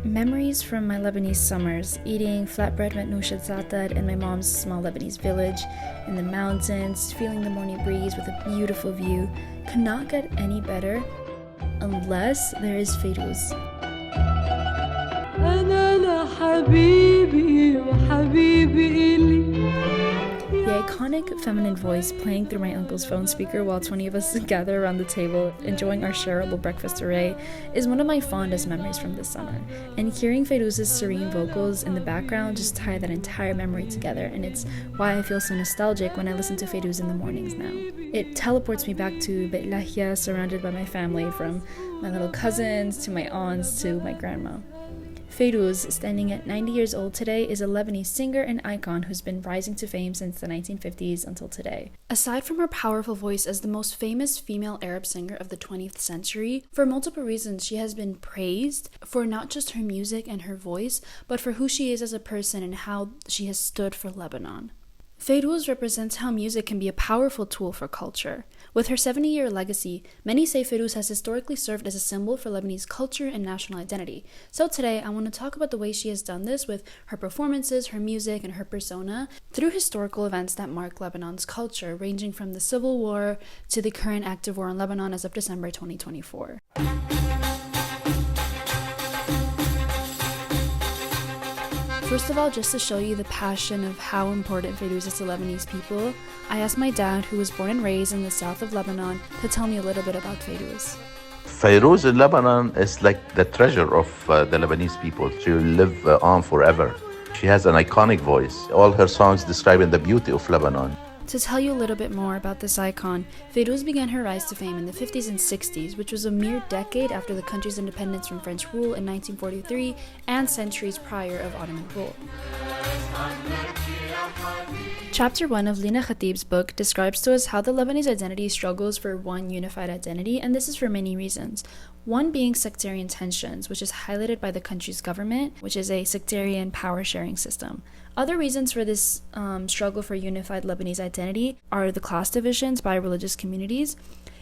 Memories from my Lebanese summers, eating flatbread matnoucha zatad in my mom's small Lebanese village, in the mountains, feeling the morning breeze with a beautiful view, could not get any better unless there is Fairuz. The iconic feminine voice playing through my uncle's phone speaker while 20 of us gather around the table enjoying our shareable breakfast array is one of my fondest memories from this summer. And hearing Fairuz's serene vocals in the background just tie that entire memory together, and it's why I feel so nostalgic when I listen to Fairuz in the mornings now. It teleports me back to Beit Lahia, surrounded by my family, from my little cousins to my aunts to my grandma. Fairuz, standing at 90 years old today, is a Lebanese singer and icon who's been rising to fame since the 1950s until today. Aside from her powerful voice as the most famous female Arab singer of the 20th century, for multiple reasons she has been praised for not just her music and her voice, but for who she is as a person and how she has stood for Lebanon. Fairuz represents how music can be a powerful tool for culture. With her 70-year legacy, many say Fairuz has historically served as a symbol for Lebanese culture and national identity. So today, I want to talk about the way she has done this with her performances, her music, and her persona through historical events that mark Lebanon's culture, ranging from the Civil War to the current active war in Lebanon as of December 2024. First of all, just to show you the passion of how important Fairuz is to Lebanese people, I asked my dad, who was born and raised in the south of Lebanon, to tell me a little bit about Fairuz. Fairuz in Lebanon is like the treasure of the Lebanese people. She will live on forever. She has an iconic voice. All her songs describing the beauty of Lebanon. To tell you a little bit more about this icon, Fairuz began her rise to fame in the 50s and 60s, which was a mere decade after the country's independence from French rule in 1943 and centuries prior of Ottoman rule. Chapter 1 of Lina Khatib's book describes to us how the Lebanese identity struggles for one unified identity, and this is for many reasons. One being sectarian tensions, which is highlighted by the country's government, which is a sectarian power-sharing system. Other reasons for this struggle for unified Lebanese identity are the class divisions by religious communities,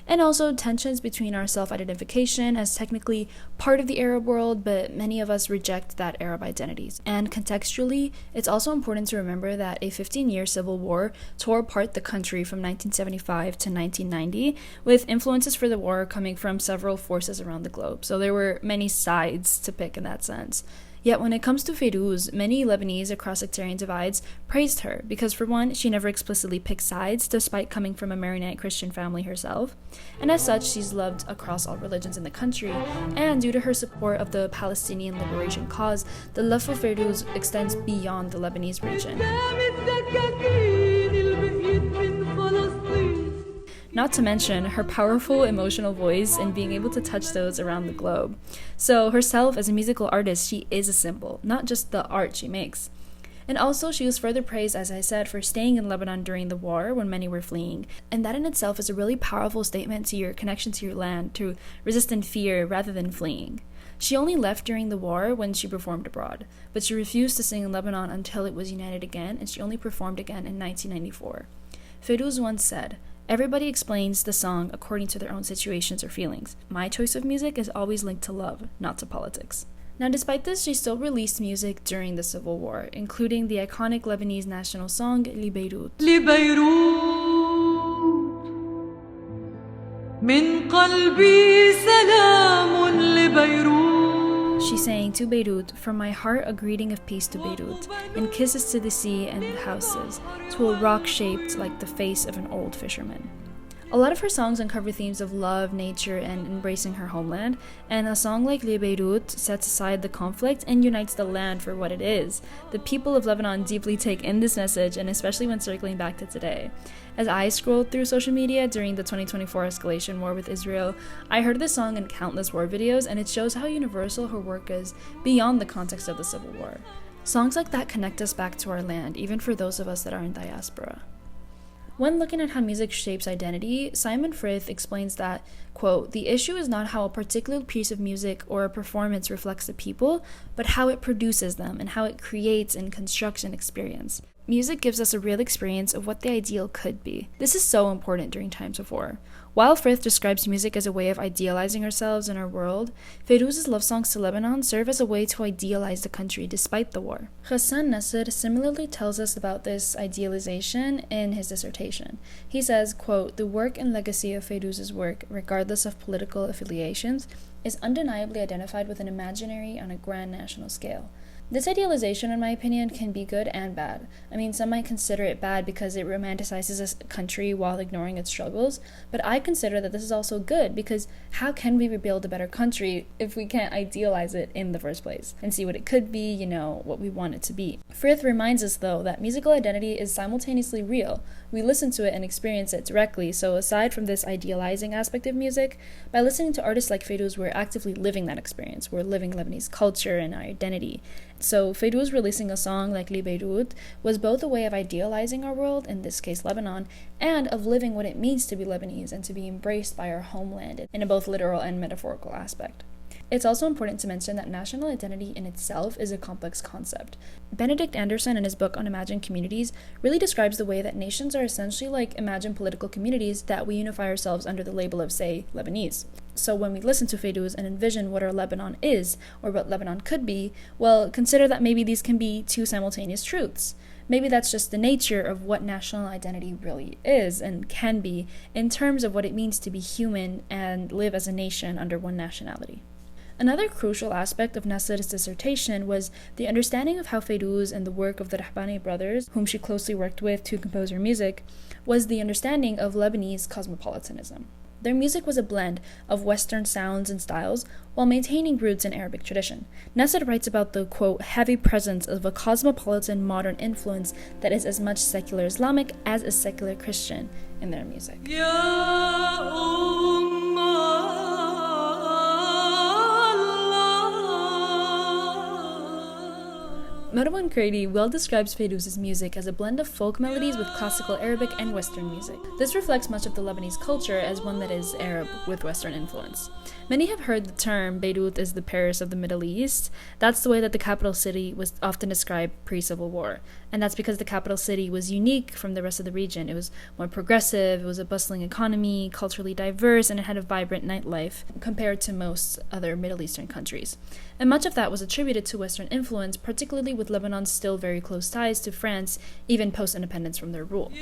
and also tensions between our self-identification as technically part of the Arab world, but many of us reject that Arab identities. And contextually, it's also important to remember that a 15-year civil war tore apart the country from 1975 to 1990, with influences for the war coming from several forces around the globe. So there were many sides to pick in that sense. Yet when it comes to Fairuz, many Lebanese across sectarian divides praised her because, for one, she never explicitly picked sides despite coming from a Maronite Christian family herself, and as such she's loved across all religions in the country, and due to her support of the Palestinian liberation cause, the love for Fairuz extends beyond the Lebanese region. Not to mention her powerful emotional voice and being able to touch those around the globe. So herself as a musical artist, she is a symbol, not just the art she makes. And also she was further praised, as I said, for staying in Lebanon during the war when many were fleeing. And that in itself is a really powerful statement to your connection to your land, to resist in fear rather than fleeing. She only left during the war when she performed abroad, but she refused to sing in Lebanon until it was united again, and she only performed again in 1994. Fairuz once said, "Everybody explains the song according to their own situations or feelings. My choice of music is always linked to love, not to politics." Now, despite this, she still released music during the Civil War, including the iconic Lebanese national song, Li Beirut. Li Beirut, min qalbi salamun li Beirut. She sang to Beirut, "From my heart a greeting of peace to Beirut, and kisses to the sea and the houses, to a rock shaped like the face of an old fisherman." A lot of her songs uncover themes of love, nature, and embracing her homeland, and a song like Le Beirut sets aside the conflict and unites the land for what it is. The people of Lebanon deeply take in this message, and especially when circling back to today. As I scrolled through social media during the 2024 escalation war with Israel, I heard this song in countless war videos, and it shows how universal her work is beyond the context of the Civil War. Songs like that connect us back to our land, even for those of us that are in diaspora. When looking at how music shapes identity, Simon Frith explains that, quote, "The issue is not how a particular piece of music or a performance reflects the people, but how it produces them and how it creates and constructs an experience. Music gives us a real experience of what the ideal could be. This is so important during times of war. While Frith describes music as a way of idealizing ourselves and our world, Fairuz's love songs to Lebanon serve as a way to idealize the country despite the war. Ghassan Nasser similarly tells us about this idealization in his dissertation. He says, quote, "The work and legacy of Fairuz's work, regardless of political affiliations, is undeniably identified with an imaginary on a grand national scale. This idealization, in my opinion, can be good and bad. I mean, some might consider it bad because it romanticizes a country while ignoring its struggles, but I consider that this is also good because how can we rebuild a better country if we can't idealize it in the first place and see what it could be, what we want it to be? Frith reminds us, though, that musical identity is simultaneously real. We listen to it and experience it directly, so aside from this idealizing aspect of music, by listening to artists like Fairuz, we're actively living that experience. We're living Lebanese culture and our identity. So Fairuz releasing a song like Li Beirut was both a way of idealizing our world, in this case Lebanon, and of living what it means to be Lebanese and to be embraced by our homeland in a both literal and metaphorical aspect. It's also important to mention that national identity in itself is a complex concept. Benedict Anderson, in his book on imagined communities, really describes the way that nations are essentially like imagined political communities that we unify ourselves under the label of, say, Lebanese. So when we listen to Fairuz and envision what our Lebanon is, or what Lebanon could be, well, consider that maybe these can be two simultaneous truths. Maybe that's just the nature of what national identity really is and can be in terms of what it means to be human and live as a nation under one nationality. Another crucial aspect of Nasser's dissertation was the understanding of how Fairuz and the work of the Rahbani brothers, whom she closely worked with to compose her music, was the understanding of Lebanese cosmopolitanism. Their music was a blend of Western sounds and styles while maintaining roots in Arabic tradition. Nasser writes about the, quote, heavy presence of a cosmopolitan modern influence that is as much secular Islamic as is secular Christian in their music. Marwan Kredi well describes Fairuz's music as a blend of folk melodies with classical Arabic and Western music. This reflects much of the Lebanese culture as one that is Arab with Western influence. Many have heard the term Beirut is the Paris of the Middle East. That's the way that the capital city was often described pre-Civil War. And that's because the capital city was unique from the rest of the region. It was more progressive, it was a bustling economy, culturally diverse, and it had a vibrant nightlife compared to most other Middle Eastern countries. And much of that was attributed to Western influence, particularly with Lebanon's still very close ties to France, even post-independence from their rule.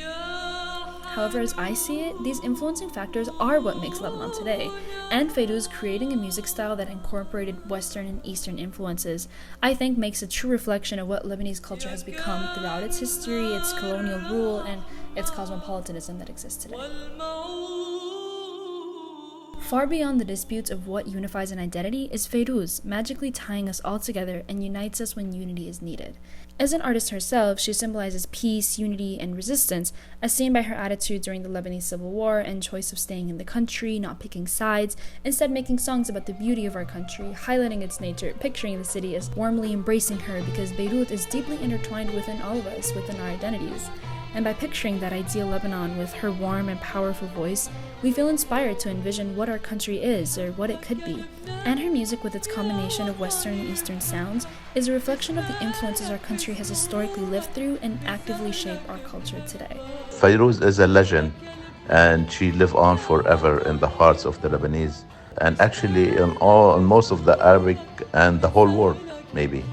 However, as I see it, these influencing factors are what makes Lebanon today, and Fairuz creating a music style that incorporated Western and Eastern influences, I think makes a true reflection of what Lebanese culture has become throughout its history, its colonial rule, and its cosmopolitanism that exists today. Far beyond the disputes of what unifies an identity is Fairuz, magically tying us all together and unites us when unity is needed. As an artist herself, she symbolizes peace, unity, and resistance, as seen by her attitude during the Lebanese Civil War and choice of staying in the country, not picking sides, instead making songs about the beauty of our country, highlighting its nature, picturing the city as warmly embracing her because Beirut is deeply intertwined within all of us, within our identities. And by picturing that ideal Lebanon with her warm and powerful voice, we feel inspired to envision what our country is or what it could be. And her music, with its combination of Western and Eastern sounds, is a reflection of the influences our country has historically lived through and actively shape our culture today. Fairuz is a legend, and she lives on forever in the hearts of the Lebanese, and actually in most of the Arabic and the whole world, maybe.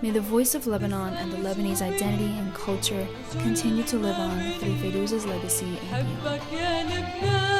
May the voice of Lebanon and the Lebanese identity and culture continue to live on through Fairuz's legacy and beyond.